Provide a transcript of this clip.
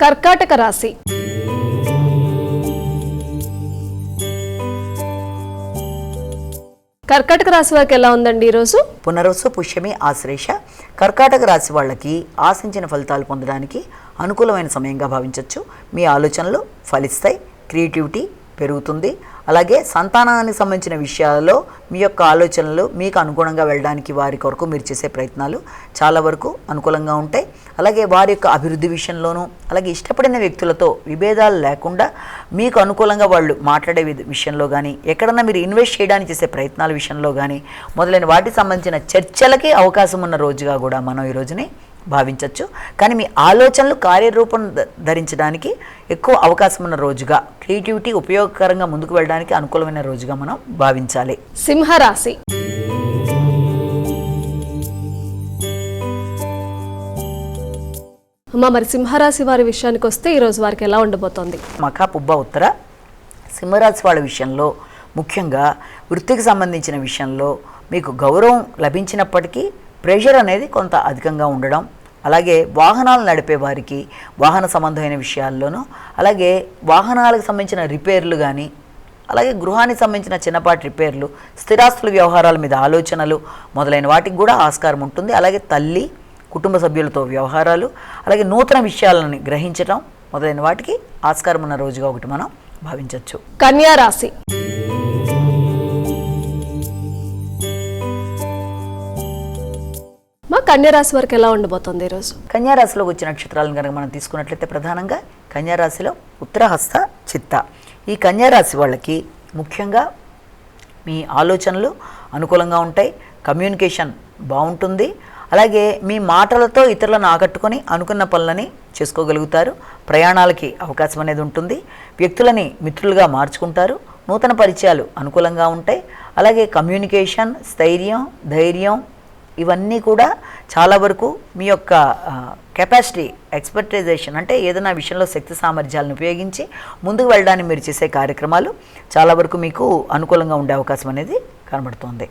కర్కాటక రాశి. కర్కాటక రాశి వారికి ఎలా ఉందండి ఈరోజు? పునర్వసు, పుష్యమి, ఆశ్లేష కర్కాటక రాశి వాళ్ళకి ఆశించిన ఫలితాలు పొందడానికి అనుకూలమైన సమయంగా భావించవచ్చు. మీ ఆలోచనలు ఫలిస్తాయి, క్రియేటివిటీ పెరుగుతుంది. అలాగే సంతానానికి సంబంధించిన విషయాలలో మీ యొక్క ఆలోచనలు మీకు అనుగుణంగా వెళ్ళడానికి వారి కొరకు మీరు చేసే ప్రయత్నాలు చాలా వరకు అనుకూలంగా ఉంటాయి. అలాగే వారి యొక్క అభివృద్ధి విషయంలోనూ, అలాగే ఇష్టపడిన వ్యక్తులతో విభేదాలు లేకుండా మీకు అనుకూలంగా వాళ్ళు మాట్లాడే విషయంలో కానీ, ఎక్కడన్నా మీరు ఇన్వెస్ట్ చేయడానికి చేసే ప్రయత్నాల విషయంలో కానీ మొదలైన వాటికి సంబంధించిన చర్చలకి అవకాశం ఉన్న రోజుగా కూడా మనం ఈ రోజుని భావించవచ్చు. కానీ మీ ఆలోచనలు కార్యరూపం ధరించడానికి ఎక్కువ అవకాశం ఉన్న రోజుగా, క్రియేటివిటీ ఉపయోగకరంగా ముందుకు వెళ్ళడానికి అనుకూలమైన రోజుగా మనం భావించాలి. సింహరాశి. మరి సింహరాశి వారి విషయానికి వస్తే ఈరోజు వారికి ఎలా ఉండబోతోంది? మఖ, పుబ్బ, ఉత్తర సింహరాశి వాళ్ళ విషయంలో ముఖ్యంగా వృత్తికి సంబంధించిన విషయంలో మీకు గౌరవం లభించినప్పటికీ ప్రెషర్ అనేది కొంత అధికంగా ఉండడం, అలాగే వాహనాలు నడిపే వారికి వాహన సంబంధమైన విషయాల్లోనూ, అలాగే వాహనాలకు సంబంధించిన రిపేర్లు కానీ, అలాగే గృహానికి సంబంధించిన చిన్నపాటి రిపేర్లు, స్థిరాస్తుల వ్యవహారాల మీద ఆలోచనలు మొదలైన వాటికి కూడా ఆస్కారం ఉంటుంది. అలాగే తల్లి, కుటుంబ సభ్యులతో వ్యవహారాలు, అలాగే నూతన విషయాలను గ్రహించడం మొదలైన వాటికి ఆస్కారం ఉన్న రోజుగా ఒకటి మనం భావించవచ్చు. కన్యా రాశి. కన్యారాశి వారికి ఎలా ఉండబోతుంది ఈరోజు? కన్యారాశిలోకి వచ్చిన నక్షత్రాలను కనుక మనం తీసుకున్నట్లయితే ప్రధానంగా కన్యారాశిలో ఉత్తరహస్త, చిత్త. ఈ కన్యారాశి వాళ్ళకి ముఖ్యంగా మీ ఆలోచనలు అనుకూలంగా ఉంటాయి, కమ్యూనికేషన్ బాగుంటుంది. అలాగే మీ మాటలతో ఇతరులను ఆకట్టుకొని అనుకున్న పనులని చేసుకోగలుగుతారు. ప్రయాణాలకి అవకాశం అనేది ఉంటుంది. వ్యక్తులని మిత్రులుగా మార్చుకుంటారు. నూతన పరిచయాలు అనుకూలంగా ఉంటాయి. అలాగే కమ్యూనికేషన్, స్థైర్యం, ధైర్యం ఇవన్నీ కూడా చాలా వరకు మీ యొక్క కెపాసిటీ, ఎక్స్పర్టైజేషన్ అంటే ఏదైనా విషయంలో శక్తి సామర్థ్యాలను ఉపయోగించి ముందుకు వెళ్ళడానికి మీరు చేసే కార్యక్రమాలు చాలా వరకు మీకు అనుకూలంగా ఉండే అవకాశం అనేది కనబడుతోంది.